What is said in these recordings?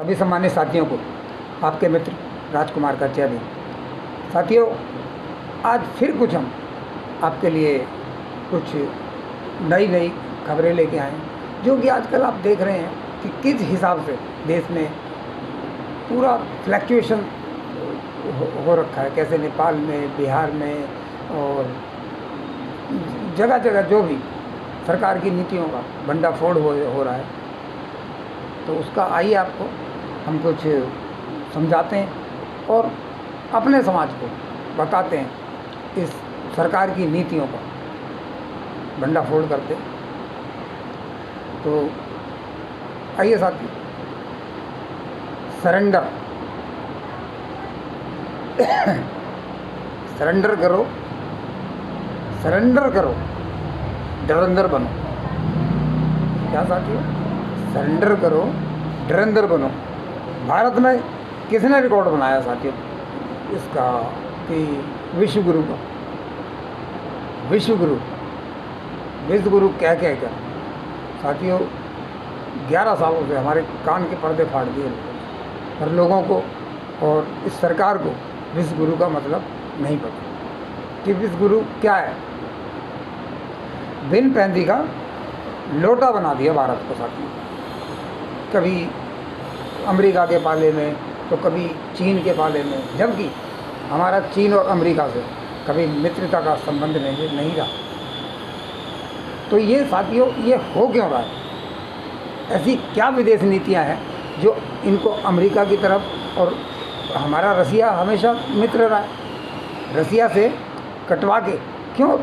सभी सम्मानित साथियों को, आपके मित्र राजकुमार का जय भीम। साथियों, आज फिर कुछ हम आपके लिए कुछ नई खबरें लेके आए हैं, जो कि आजकल आप देख रहे हैं कि किस हिसाब से देश में पूरा फ्लैक्चुएशन हो रखा है, कैसे नेपाल में, बिहार में और जगह जगह जो भी सरकार की नीतियों का भंडाफोड़ हो रहा है। तो उसका आइए आपको हम कुछ समझाते हैं और अपने समाज को बताते हैं इस सरकार की नीतियों का भंडाफोड़ करते। तो आइए साथी, सरेंडर सरेंडर करो, सरेंडर करो, डरंदर बनो। क्या साथियों? सरेंडर करो, डरंदर बनो। भारत में किसने रिकॉर्ड बनाया साथियों इसका कि विश्व गुरु का? विश्व गुरु कह कर साथियों 11 सालों से हमारे कान के पर्दे फाड़ दिए और लोगों को और इस सरकार को विश्व गुरु का मतलब नहीं पता कि विश्व गुरु क्या है। बिन पैंदी का लोटा बना दिया भारत को साथियों, कभी अमेरिका के पाले में तो कभी चीन के पाले में, जबकि हमारा चीन और अमेरिका से कभी मित्रता का संबंध नहीं रहा। तो ये साथियों, ये हो क्यों रहा है? ऐसी क्या विदेश नीतियां हैं जो इनको अमेरिका की तरफ, और हमारा रसिया हमेशा मित्र रहा है, रसिया से कटवा के क्यों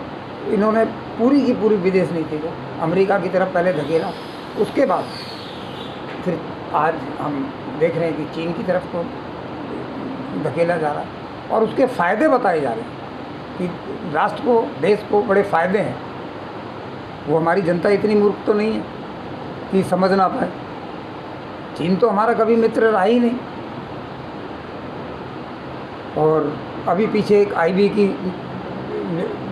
इन्होंने पूरी की पूरी विदेश नीति को अमेरिका की तरफ पहले धकेला, उसके बाद फिर आज हम देख रहे हैं कि चीन की तरफ को धकेला जा रहा है और उसके फ़ायदे बताए जा रहे हैं कि राष्ट्र को, देश को बड़े फ़ायदे हैं। वो हमारी जनता इतनी मूर्ख तो नहीं है कि समझ ना पाए। चीन तो हमारा कभी मित्र रहा ही नहीं। और अभी पीछे एक IB की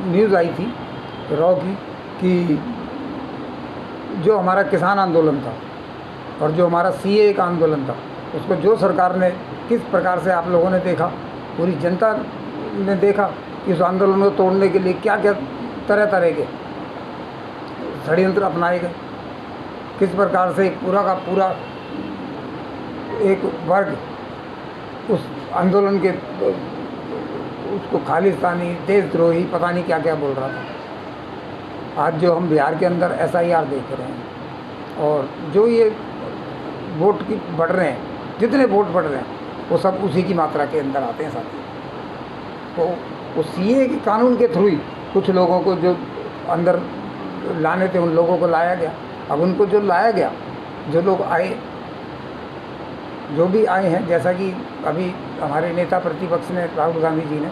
न्यूज़ आई थी, रॉ की, कि जो हमारा किसान आंदोलन था और जो हमारा CAA का आंदोलन था, उसको जो सरकार ने किस प्रकार से, आप लोगों ने देखा, पूरी जनता ने देखा कि उस आंदोलन को तोड़ने के लिए क्या क्या तरह तरह के षड्यंत्र अपनाए गए, किस प्रकार से पूरा का पूरा एक वर्ग उस आंदोलन के उसको खालिस्तानी, देशद्रोही, पता नहीं क्या क्या बोल रहा था। आज जो हम बिहार के अंदर SIR देख रहे हैं और जो ये वोट की बढ़ रहे हैं, जितने वोट बढ़ रहे हैं वो सब उसी की मात्रा के अंदर आते हैं साथी। तो उस CAA के कानून के थ्रू ही कुछ लोगों को जो अंदर लाने थे उन लोगों को लाया गया। अब उनको जो लाया गया, जो लोग आए, जो भी आए हैं, जैसा कि अभी हमारे नेता प्रतिपक्ष ने, राहुल गांधी जी ने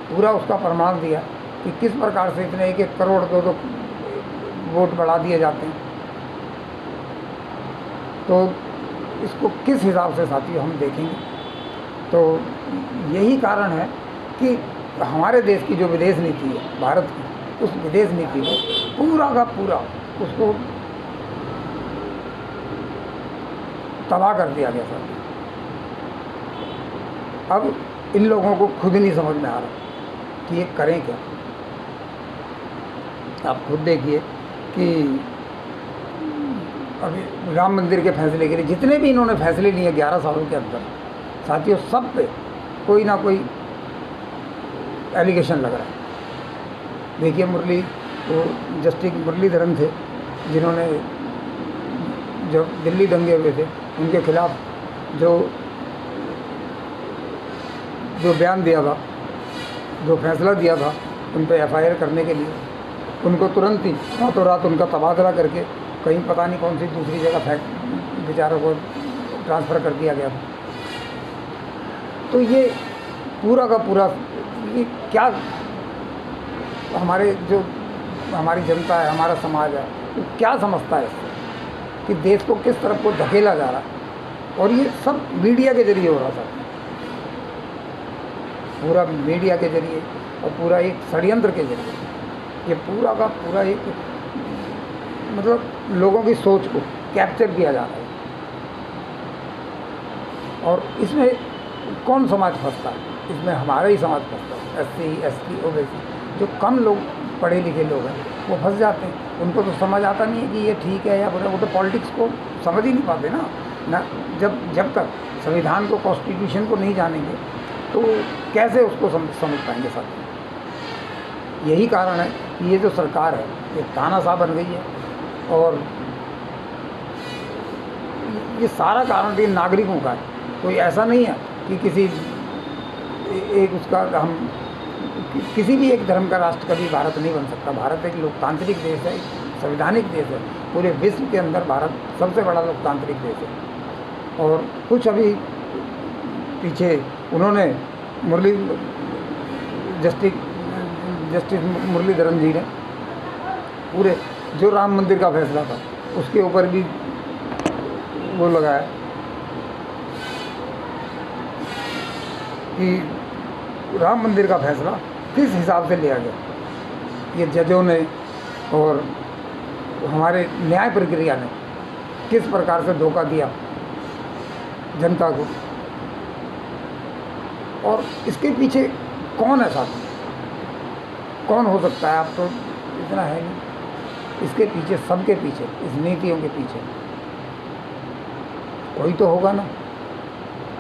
पूरा उसका प्रमाण दिया कि किस प्रकार से इतने 1-1 करोड़ 2-2 वोट बढ़ा दिए जाते हैं। तो इसको किस हिसाब से साथियों हम देखेंगे, तो यही कारण है कि हमारे देश की जो विदेश नीति है भारत की, उस विदेश नीति को पूरा का पूरा उसको तबाह कर दिया गया था। अब इन लोगों को खुद नहीं समझ में आ रहा कि ये करें क्या। आप खुद देखिए कि अभी राम मंदिर के फैसले के लिए जितने भी इन्होंने फैसले लिए 11 सालों के अंदर साथियों, सब पे कोई ना कोई एलिगेशन लग रहा है। देखिए जस्टिस मुरलीधरन थे, जिन्होंने जो दिल्ली दंगे हुए थे उनके खिलाफ जो बयान दिया था, जो फैसला दिया था उन पर FIR करने के लिए, उनको तुरंत ही रातों रात उनका तबादला करके कहीं पता नहीं कौन सी दूसरी जगह बेचारों को ट्रांसफ़र कर दिया गया था। तो ये पूरा का पूरा ये क्या, हमारी जनता है, हमारा समाज है, तो क्या समझता है कि देश को किस तरफ को धकेला जा रहा है। और ये सब मीडिया के जरिए हो रहा था, पूरा मीडिया के जरिए और पूरा एक षड्यंत्र के जरिए ये पूरा का पूरा एक मतलब लोगों की सोच को कैप्चर किया जा रहा है। और इसमें कौन समाज फंसता है? इसमें हमारा ही समाज फंसता है। SC ST OBC जो कम लोग पढ़े लिखे लोग हैं वो फंस जाते हैं। उनको तो समझ आता नहीं है कि ये ठीक है या बुरा। वो तो पॉलिटिक्स को समझ ही नहीं पाते ना। जब तक संविधान को, कॉन्स्टिट्यूशन को नहीं जानेंगे तो कैसे उसको समझ पाएंगे साथ। यही कारण है कि ये जो सरकार है ये तानाशाह बन गई है। और ये सारा कारण भी नागरिकों का है। कोई ऐसा नहीं है कि किसी एक उसका हम किसी भी एक धर्म का राष्ट्र कभी भारत नहीं बन सकता। भारत एक लोकतांत्रिक देश है, एक संवैधानिक देश है। पूरे विश्व के अंदर भारत सबसे बड़ा लोकतांत्रिक देश है। और कुछ अभी पीछे उन्होंने जस्टिस मुरलीधरन जी ने पूरे जो राम मंदिर का फैसला था उसके ऊपर भी वो लगाया कि राम मंदिर का फैसला किस हिसाब से लिया गया। ये जजों ने और हमारे न्याय प्रक्रिया ने किस प्रकार से धोखा दिया जनता को। और इसके पीछे कौन है साथ में? कौन हो सकता है? आप तो इतना है नहीं। इसके पीछे, सबके पीछे, इस नीतियों के पीछे कोई तो होगा ना।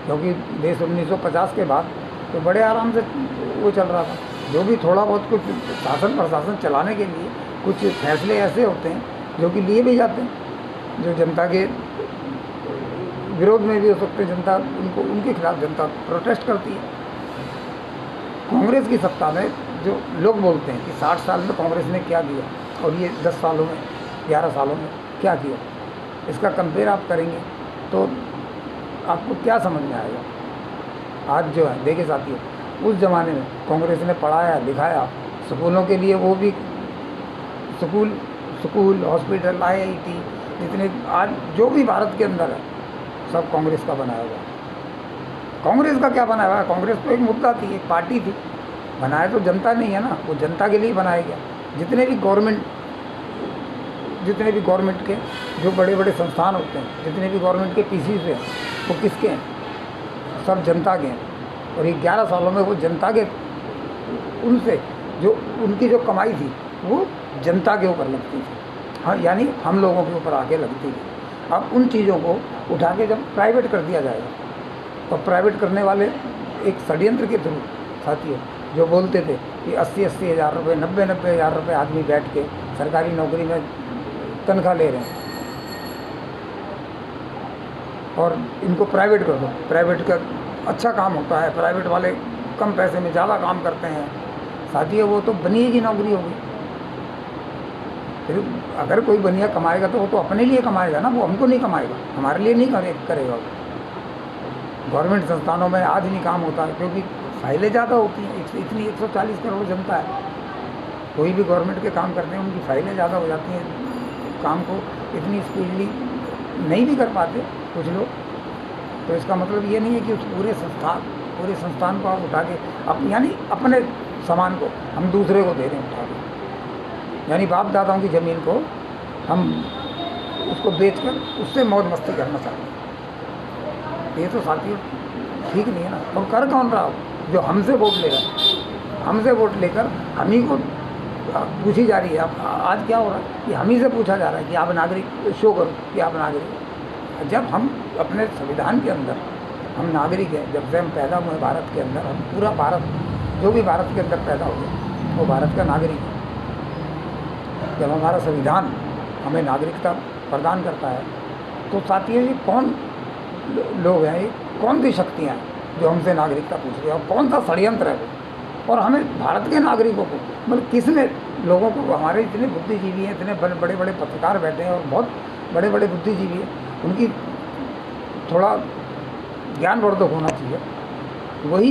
क्योंकि देश 1950 के बाद तो बड़े आराम से वो चल रहा था। जो भी थोड़ा बहुत कुछ शासन प्रशासन चलाने के लिए कुछ फैसले ऐसे होते हैं जो कि लिए भी जाते हैं, जो जनता के विरोध में भी हो सकते हैं। जनता उनके खिलाफ जनता प्रोटेस्ट करती है। कांग्रेस की सत्ता में जो लोग बोलते हैं कि 60 साल में कांग्रेस ने क्या किया और ये 10 सालों में, 11 सालों में क्या किया, इसका कंपेयर आप करेंगे तो आपको क्या समझ में आएगा। आज जो है देखिए साथियों, उस ज़माने में कांग्रेस ने पढ़ाया लिखाया, स्कूलों के लिए वो भी स्कूल हॉस्पिटल IIT जितने आज जो भी भारत के अंदर है सब कांग्रेस का बनाया हुआ है। कांग्रेस का क्या बनाया हुआ है? कांग्रेस तो एक मुद्दा थी, एक पार्टी थी। बनाया तो जनता नहीं है ना, वो जनता के लिए बनाया गया। जितने भी गवर्नमेंट के जो बड़े बड़े संस्थान होते हैं, जितने भी गवर्नमेंट के PCs हैं वो किसके हैं? सब जनता के हैं। और ये 11 सालों में वो जनता के उनसे जो उनकी जो कमाई थी वो जनता के ऊपर लगती थी। हाँ, यानी हम लोगों के ऊपर आके लगती थी। अब उन चीज़ों को उठा के जब प्राइवेट कर दिया जाएगा तो प्राइवेट करने वाले एक षड्यंत्र के थ्रू साथियों जो बोलते थे कि 80-80 हज़ार रुपये, 90-90 हज़ार रुपये आदमी बैठ के सरकारी नौकरी में तनख्वाह ले रहे हैं और इनको प्राइवेट कर दो। प्राइवेट का अच्छा काम होता है, प्राइवेट वाले कम पैसे में ज़्यादा काम करते हैं साथियों। वो तो बनिए की नौकरी होगी। फिर अगर कोई बनिया कमाएगा तो वो तो अपने लिए कमाएगा ना, वो हमको नहीं कमाएगा, हमारे लिए नहीं करेगा। गवर्नमेंट संस्थानों में आज नहीं काम होता है क्योंकि फाइलें ज़्यादा होती हैं। इतनी 140 करोड़ जनता है, कोई भी गवर्नमेंट के काम करते हैं उनकी फाइलें ज़्यादा हो जाती हैं, काम को इतनी स्पीडली नहीं भी कर पाते कुछ लोग। तो इसका मतलब ये नहीं है कि उस पूरे संस्थान को आप उठा के यानी अपने सामान को हम दूसरे को दे रहे हैं उठा के। यानी बाप दादाओं की ज़मीन को हम उसको बेचकर उससे मौज मस्ती करना चाहते हैं। ये तो साथियों ठीक नहीं है ना। और कर कौन रहा हो? जो हमसे वोट ले रहा है, हमसे वोट लेकर हम ही को पूछी जा रही है। अब आज क्या हो रहा है कि हम ही से पूछा जा रहा है कि आप नागरिक शो करो कि आप नागरिक। जब हम अपने संविधान के अंदर हम नागरिक हैं, जब से हम पैदा हुए भारत के अंदर, हम पूरा भारत जो भी भारत के अंदर पैदा हुए वो भारत का नागरिक है। जब हमारा संविधान हमें नागरिकता प्रदान करता है तो साथियों ये कौन लोग हैं, ये कौन सी शक्तियाँ हैं जो हमसे नागरिकता पूछ रही है और कौन सा षड्यंत्र है वो। और हमें भारत के नागरिकों को मतलब किसने लोगों को, हमारे इतने बुद्धिजीवी हैं, इतने बड़े बड़े पत्रकार बैठे हैं और बहुत बड़े बड़े बुद्धिजीवी हैं, उनकी थोड़ा ज्ञानवर्धक होना चाहिए। वही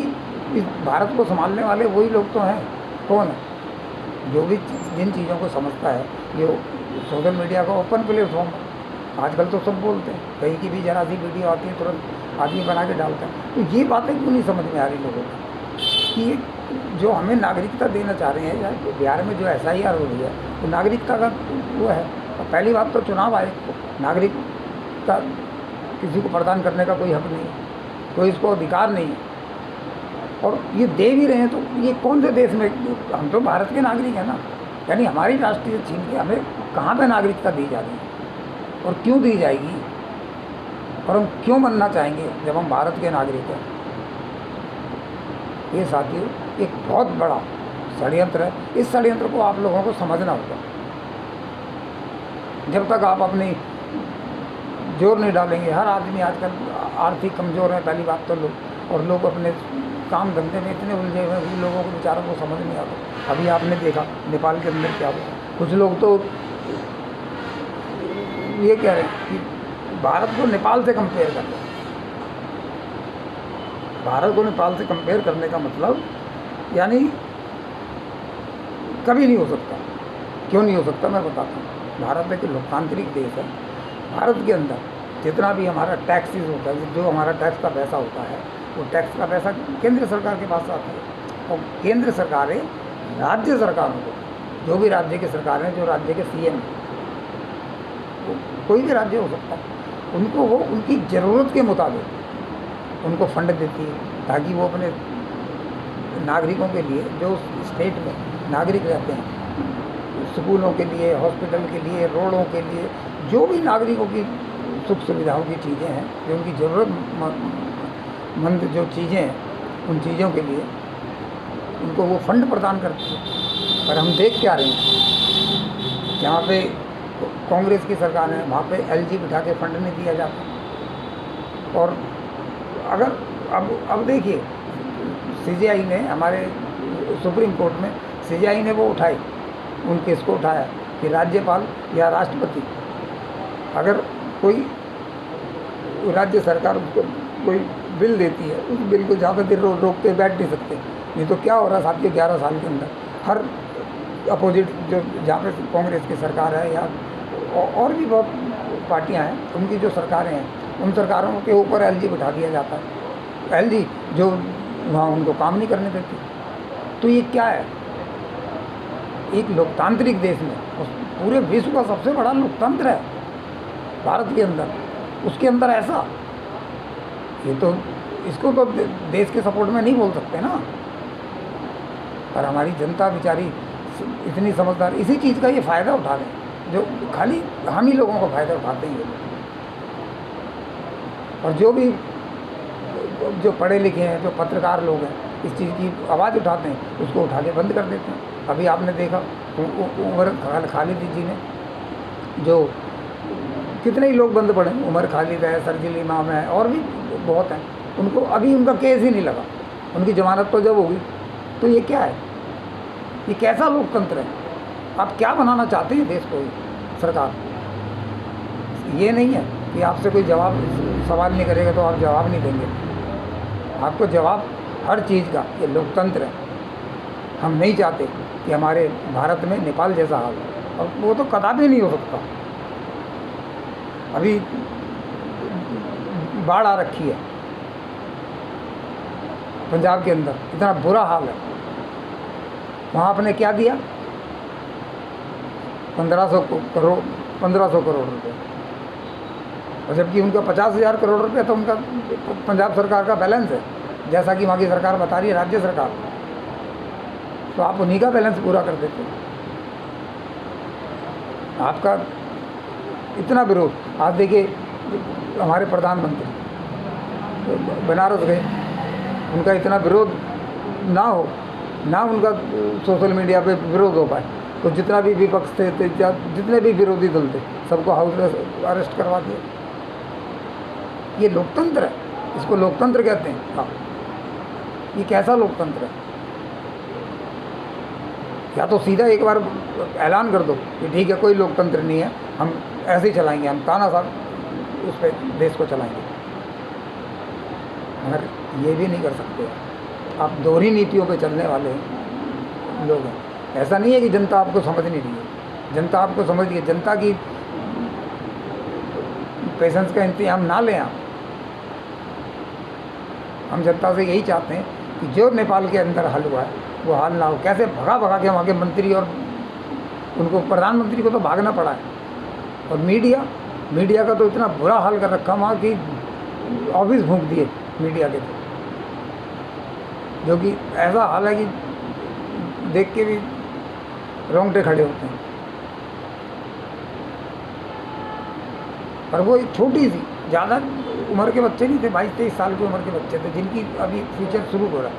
इस भारत को संभालने वाले वही लोग तो हैं। कौन है? जो भी जिन चीज़ों को समझता है, ये सोशल मीडिया का ओपन प्लेटफॉर्म आजकल तो सब बोलते हैं, कहीं की भी जरा सी वीडियो आती है तुरंत आदमी बना के डालता है। तो ये बातें क्यों नहीं समझ में आ रही लोगों को कि जो हमें नागरिकता देना चाह रहे हैं, या बिहार में जो SIR हो रही है वो नागरिकता का वो है। और पहली बात तो चुनाव आयोग को नागरिकता किसी को प्रदान करने का कोई हक नहीं है। कोई इसको अधिकार नहीं है। और ये दे भी रहे हैं तो ये कौन से देश में, हम तो भारत के नागरिक हैं ना, यानी हमारी राष्ट्रीय छीन के हमें कहाँ पे नागरिकता दी जा रही है और क्यों दी जाएगी, और हम क्यों बनना चाहेंगे जब हम भारत के नागरिक हैं। ये साथियों एक बहुत बड़ा षड्यंत्र है। इस षड्यंत्र को आप लोगों को समझना होगा। जब तक आप अपनी जोर नहीं डालेंगे, हर आदमी आजकल आर्थिक कमज़ोर है पहली बात तो लोग, और लोग अपने काम धंधे में इतने उलझे हुए हैं, लोगों को बेचारों को समझ नहीं आता। अभी आपने देखा नेपाल के अंदर क्या हुआ, कुछ लोग तो ये कह रहे हैं कि भारत को नेपाल से कंपेयर कर रहे हैं। भारत को नेपाल से कंपेयर करने का मतलब यानी कभी नहीं हो सकता। क्यों नहीं हो सकता मैं बताता हूँ। भारत एक लोकतांत्रिक देश है। भारत के अंदर जितना भी हमारा टैक्सेस होता है, जो हमारा टैक्स का पैसा होता है, वो टैक्स का पैसा केंद्र सरकार के पास आता है, और केंद्र सरकारें राज्य सरकारों को, जो भी राज्य की सरकार हैं, जो राज्य के सीएम, कोई भी राज्य हो सकता है, उनको वो उनकी ज़रूरत के मुताबिक उनको फंड देती है, ताकि वो अपने नागरिकों के लिए, जो स्टेट में नागरिक रहते हैं, स्कूलों के लिए, हॉस्पिटल के लिए, रोडों के लिए, जो भी नागरिकों की सुख सुविधाओं की चीज़ें हैं, जो उनकी ज़रूरतमंद जो चीज़ें हैं, उन चीज़ों के लिए उनको वो फंड प्रदान करते हैं। पर हम देख क्या रहे हैं, जहाँ पे कांग्रेस की सरकार है वहाँ पे एलजी बिठा के फंड नहीं दिया जाता। और अगर अब देखिए, सीजीआई ने, हमारे सुप्रीम कोर्ट में सीजीआई ने वो उठाई, उन केस को उठाया कि राज्यपाल या राष्ट्रपति अगर कोई राज्य सरकार उसको कोई बिल देती है, उस बिल को ज़्यादा देर रोकते बैठ नहीं सकते। नहीं तो क्या हो रहा है साथ के 11 साल के अंदर, हर अपोजिट जो जहाँ पे कांग्रेस की सरकार है या और भी बहुत पार्टियां हैं, उनकी जो सरकारें हैं, उन सरकारों के ऊपर एलजी बिठा दिया जाता है। एलजी जो वहाँ उनको काम नहीं करने देती। तो ये क्या है, एक लोकतांत्रिक देश में, पूरे विश्व का सबसे बड़ा लोकतंत्र है भारत के अंदर, उसके अंदर ऐसा, ये तो इसको तो देश के सपोर्ट में नहीं बोल सकते ना। पर हमारी जनता बेचारी इतनी समझदार, इसी चीज़ का ये फ़ायदा उठा रहे हैं, जो खाली हम ही लोगों को फ़ायदा उठाते हैं। और जो भी जो पढ़े लिखे हैं, जो पत्रकार लोग हैं, इस चीज़ की आवाज़ उठाते हैं, उसको उठा के बंद कर देते हैं। अभी आपने देखा उमर खालिद जी ने, जो कितने ही लोग बंद पड़े, उमर खालिद है, शर्जील इमाम है, और भी बहुत हैं, उनको अभी उनका केस ही नहीं लगा, उनकी जमानत तो जब होगी। तो ये क्या है, ये कैसा लोकतंत्र है? आप क्या बनाना चाहते हैं देश को? सरकार ये नहीं है कि आपसे कोई सवाल नहीं करेगा तो आप जवाब नहीं देंगे। आपको जवाब हर चीज़ का, ये लोकतंत्र है। हम नहीं चाहते कि हमारे भारत में नेपाल जैसा हाल हो, और वो तो कदापि नहीं हो सकता। अभी बाढ़ आ रखी है पंजाब के अंदर, इतना बुरा हाल है। वहाँ आपने क्या दिया? 1500 करोड़ रुपये, और जबकि उनका 50,000 करोड़ रुपये तो उनका पंजाब सरकार का बैलेंस है, जैसा कि वहाँ की सरकार बता रही है, राज्य सरकार। तो आप उन्हीं का बैलेंस पूरा कर देते। आपका इतना विरोध, आप देखिए हमारे प्रधानमंत्री बनारस गए, उनका इतना विरोध ना हो, ना उनका सोशल मीडिया पे विरोध हो पाए, तो जितना भी विपक्ष थे, जितने भी विरोधी दल थे, सबको हाउस अरेस्ट करवा दिया। ये लोकतंत्र है, इसको लोकतंत्र कहते हैं। हाँ, ये कैसा लोकतंत्र है? या तो सीधा एक बार ऐलान कर दो कि ठीक है, कोई लोकतंत्र नहीं है, हम ऐसे ही चलाएंगे, हम तानाशाह उस पर देश को चलाएंगे। मगर ये भी नहीं कर सकते। आप दोहरी नीतियों पे चलने वाले लोग हैं। ऐसा नहीं है कि जनता आपको समझ नहीं रही है, जनता आपको समझ रही है। जनता की पेशेंस का इंतजाम ना लें आप। हम जनता से यही चाहते हैं कि जो नेपाल के अंदर हल हुआ है वो हाल ना हो। कैसे भगा के वहाँ के मंत्री, और उनको प्रधानमंत्री को तो भागना पड़ा है। और मीडिया का तो इतना बुरा हाल कर रखा वहाँ कि ऑफिस फूंक दिए मीडिया के, जो कि ऐसा हाल है कि देख के भी रोंगटे खड़े होते हैं। पर वो एक छोटी सी, ज़्यादा उम्र के बच्चे नहीं थे, 22-23 साल की उम्र के बच्चे थे, जिनकी अभी फ्यूचर शुरू हो रहा है,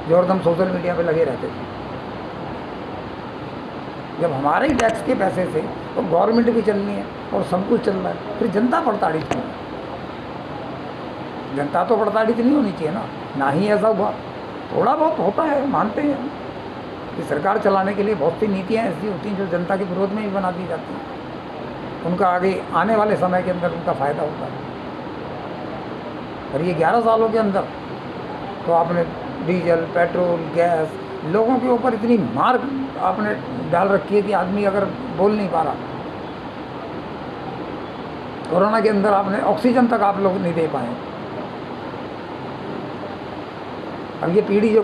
जो हरदम सोशल मीडिया पे लगे रहते थे। जब हमारे ही टैक्स के पैसे से तो गवर्नमेंट भी चलनी है और सब कुछ चल रहा है, फिर जनता प्रताड़ित क्यों है? जनता तो प्रताड़ित नहीं होनी चाहिए ना ही ऐसा हुआ। थोड़ा बहुत होता है, मानते हैं कि सरकार चलाने के लिए बहुत सी नीतियाँ ऐसी होती हैं जो जनता के विरोध में भी बना दी जाती हैं, उनका आगे आने वाले समय के अंदर उनका फ़ायदा होता है। और ये 11 सालों के अंदर तो आपने डीजल, पेट्रोल, गैस, लोगों के ऊपर इतनी मार आपने डाल रखी है कि आदमी अगर बोल नहीं पा रहा। कोरोना के अंदर आपने ऑक्सीजन तक आप लोग नहीं दे पाए। अब ये पीढ़ी जो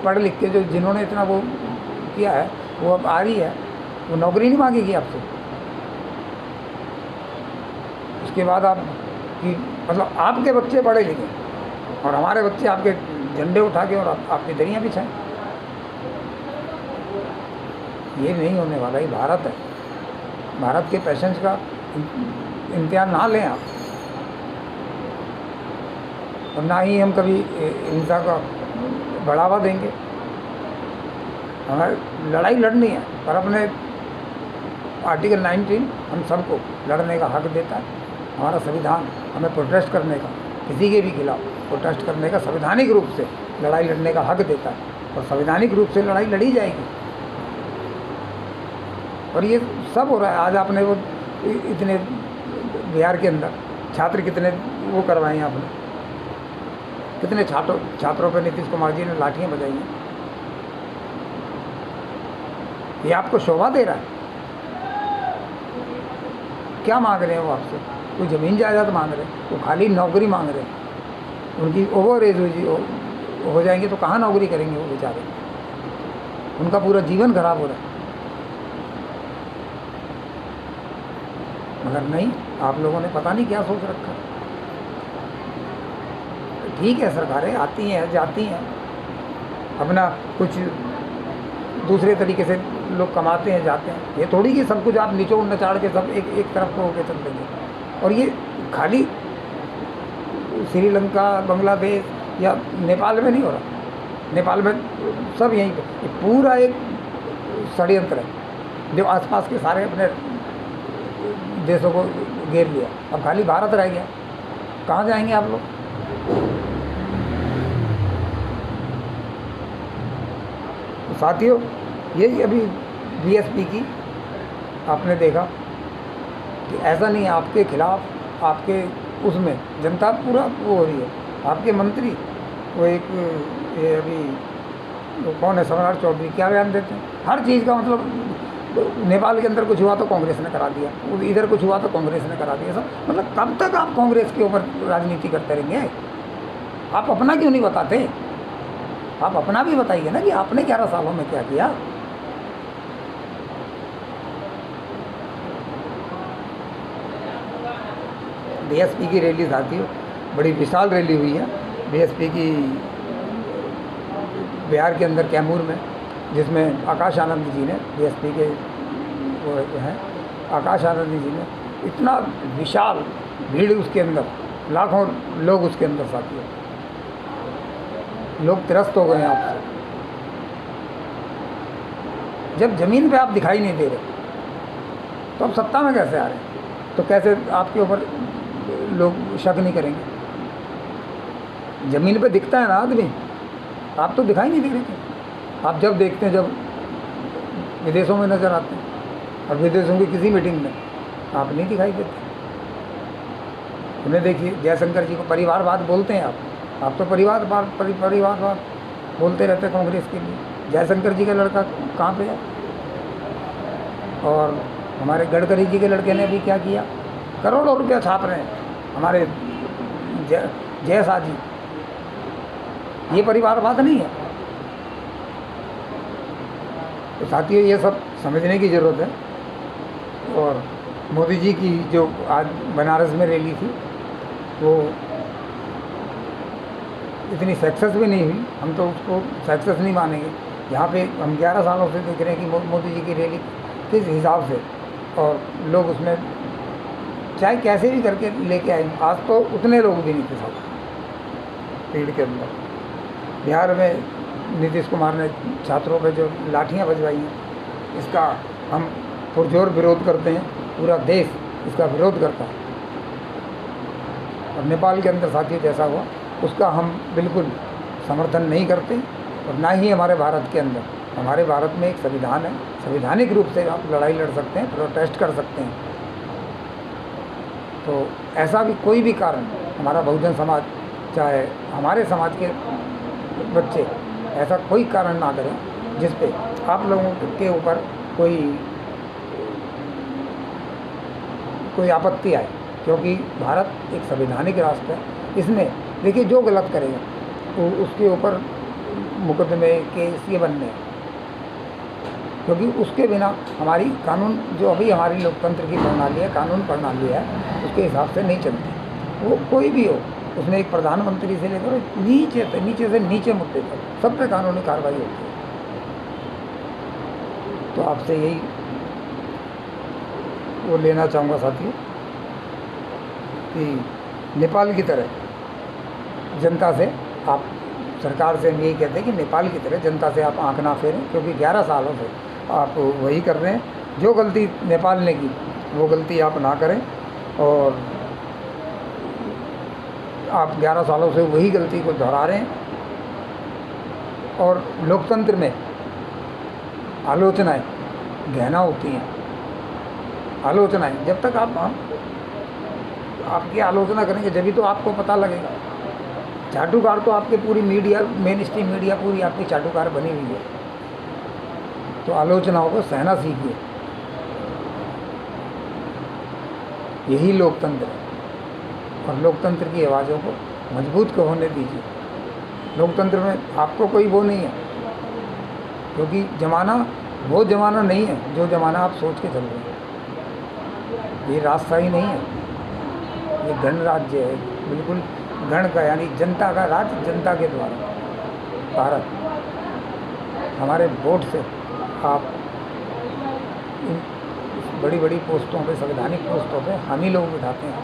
पढ़ लिख के जो जिन्होंने इतना वो किया है, वो अब आ रही है, वो नौकरी नहीं मांगेगी आपसे। उसके बाद आप कि मतलब आपके बच्चे पढ़े लिखे और हमारे बच्चे आपके झंडे उठा के और आपकी दरियाँ बिछाएं, ये नहीं होने वाला। ये भारत है, भारत के पैशंस का इम्तिहान ना लें आप, और ना ही हम कभी हिंसा का बढ़ावा देंगे। हमें लड़ाई लड़नी है, पर अपने आर्टिकल 19 हम सबको लड़ने का हक देता है। हमारा संविधान हमें प्रोटेस्ट करने का, किसी के भी खिलाफ प्रोटेस्ट करने का संवैधानिक रूप से लड़ाई लड़ने का हक देता है, और संवैधानिक रूप से लड़ाई लड़ी जाएगी। और ये सब हो रहा है। आज आपने वो इतने बिहार के अंदर छात्र कितने वो करवाए हैं आपने, कितने छात्रों पर नीतीश कुमार जी ने लाठियाँ बजाई हैं। ये आपको शोभा दे रहा है? क्या मांग रहे हैं वो आपसे? कोई ज़मीन जायदाद मांग रहे हैं? वो खाली नौकरी मांग रहे हैं। उनकी ओवर एज हो जाएंगे तो कहाँ नौकरी करेंगे वो बेचारे? उनका पूरा जीवन खराब हो रहा है। मगर नहीं, आप लोगों ने पता नहीं क्या सोच रखा। ठीक है, सरकारें आती हैं जाती हैं, अपना कुछ दूसरे तरीके से लोग कमाते हैं जाते हैं। ये थोड़ी कि सब कुछ आप निचोड़ नचाड़ के सब एक तरफ को होकर चल देंगे। और ये खाली श्रीलंका, बांग्लादेश या नेपाल में नहीं हो रहा। नेपाल में सब यहीं पे पूरा एक षड्यंत्र है जो आसपास के सारे अपने देशों को घेर लिया। अब खाली भारत रह गया, कहाँ जाएंगे आप लोग? तो साथियों, यही अभी बीएसपी की आपने देखा कि ऐसा नहीं है आपके खिलाफ, आपके उसमें जनता पूरा वो हो रही है। आपके मंत्री वो एक ये अभी वो कौन है, सम्राट चौधरी, क्या बयान देते हैं? हर चीज़ का मतलब नेपाल के अंदर कुछ हुआ तो कांग्रेस ने करा दिया, इधर कुछ हुआ तो कांग्रेस ने करा दिया। सब मतलब कब तक आप कांग्रेस के ऊपर राजनीति करते रहेंगे? आप अपना क्यों नहीं बताते? आप अपना भी बताइए ना कि आपने 11 सालों में क्या किया। बीएसपी की रैली साथियों बड़ी विशाल रैली हुई है बीएसपी की बिहार के अंदर कैमूर में, जिसमें आकाश आनंद जी ने, बीएसपी के वो हैं आकाश आनंद जी ने, इतना विशाल भीड़ उसके अंदर, लाखों लोग उसके अंदर साथियों, लोग त्रस्त हो गए आपसे। जब ज़मीन पे आप दिखाई नहीं दे रहे तो आप सत्ता में कैसे आ रहे हैं? तो कैसे आपके ऊपर लोग शक नहीं करेंगे? ज़मीन पे दिखता है ना आदमी, आप तो दिखाई नहीं दे रहे थे। आप जब देखते हैं, जब विदेशों में नज़र आते हैं, और विदेशों की किसी मीटिंग में आप नहीं दिखाई देते। उन्हें देखिए, जयशंकर जी को परिवारवाद बोलते हैं आप तो परिवारवाद बोलते रहते हैं कांग्रेस के लिए। जयशंकर जी का लड़का कहाँ पे है? और हमारे गडकरी जी के लड़के ने भी क्या किया? करोड़ों रुपया छाप रहे हैं हमारे जयशाह जी। ये परिवारवाद नहीं है? तो साथियों, ये सब समझने की ज़रूरत है। और मोदी जी की जो आज बनारस में रैली थी, वो इतनी सक्सेस भी नहीं हुई, हम तो उसको सक्सेस नहीं मानेंगे। यहाँ पे हम 11 सालों से देख रहे हैं कि मोदी जी की रैली किस हिसाब से, और लोग उसमें चाहे कैसे भी करके लेके आए। आज तो उतने लोग भी नहीं थे सब भीड़ के अंदर। बिहार में नीतीश कुमार ने छात्रों पे जो लाठियाँ बजवाई हैं, इसका हम पुरजोर विरोध करते हैं। पूरा देश इसका विरोध करता है। और नेपाल के अंदर साथियों जैसा हुआ उसका हम बिल्कुल समर्थन नहीं करते, और ना ही हमारे भारत के अंदर। हमारे भारत में एक संविधान है, संवैधानिक रूप से आप लड़ाई लड़ सकते हैं, प्रोटेस्ट कर सकते हैं। तो ऐसा भी कोई भी कारण हमारा बहुजन समाज, चाहे हमारे समाज के बच्चे, ऐसा कोई कारण ना करें जिस पे आप लोगों के ऊपर कोई आपत्ति आए, क्योंकि भारत एक संवैधानिक राष्ट्र है। इसमें देखिए जो गलत करेगा तो उसके ऊपर मुकदमे केस ये बनने हैं, क्योंकि उसके बिना हमारी कानून जो अभी हमारी लोकतंत्र की प्रणाली है, कानून प्रणाली है, उसके हिसाब से नहीं चलती। वो कोई भी हो, उसमें एक प्रधानमंत्री से लेकर नीचे से नीचे मुद्दे तक सब पे कानूनी कार्रवाई होती है। तो आपसे यही वो लेना चाहूँगा साथियों कि नेपाल की तरह जनता से आप, सरकार से हम यही कहते हैं कि नेपाल की तरह जनता से आप आंख ना फेरें, क्योंकि 11 सालों से आप वही कर रहे हैं। जो गलती नेपाल ने की वो गलती आप ना करें, और आप 11 सालों से वही गलती को दोहरा रहे हैं। और लोकतंत्र में आलोचनाएं गहना होती हैं। आलोचनाएं जब तक आपकी आलोचना करेंगे जब भी तो आपको पता लगेगा। चाटुकार तो आपके पूरी मीडिया, मेन स्ट्रीम मीडिया पूरी आपकी चाटुकार बनी हुई है। तो आलोचनाओं को सहना सीखिए, यही लोकतंत्र है। और लोकतंत्र की आवाज़ों को मजबूत होने दीजिए। लोकतंत्र में आपको कोई वो नहीं है, क्योंकि ज़माना वो ज़माना नहीं है जो ज़माना आप सोच के चल रहे हैं। ये राजशाही नहीं है, ये गणराज्य है, बिल्कुल गण का यानी जनता का राज, जनता के द्वारा। भारत हमारे वोट से आप इन बड़ी बड़ी पोस्टों पे, संवैधानिक पोस्टों पे हम ही लोग बिठाते हैं।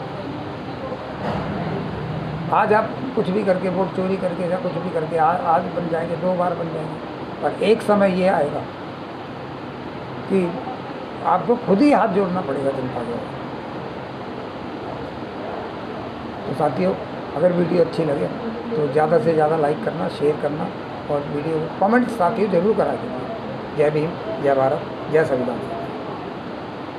आज आप कुछ भी करके, वोट चोरी करके या कुछ भी करके आज बन जाएंगे, 2 बार बन जाएंगे, पर एक समय ये आएगा कि आपको खुद ही हाथ जोड़ना पड़ेगा जनता के। तो साथियों, अगर वीडियो अच्छी लगे तो ज़्यादा से ज़्यादा लाइक करना, शेयर करना, और वीडियो कमेंट साथियों ज़रूर करा दीजिए। जय भीम, जय भारत, जय संविधान।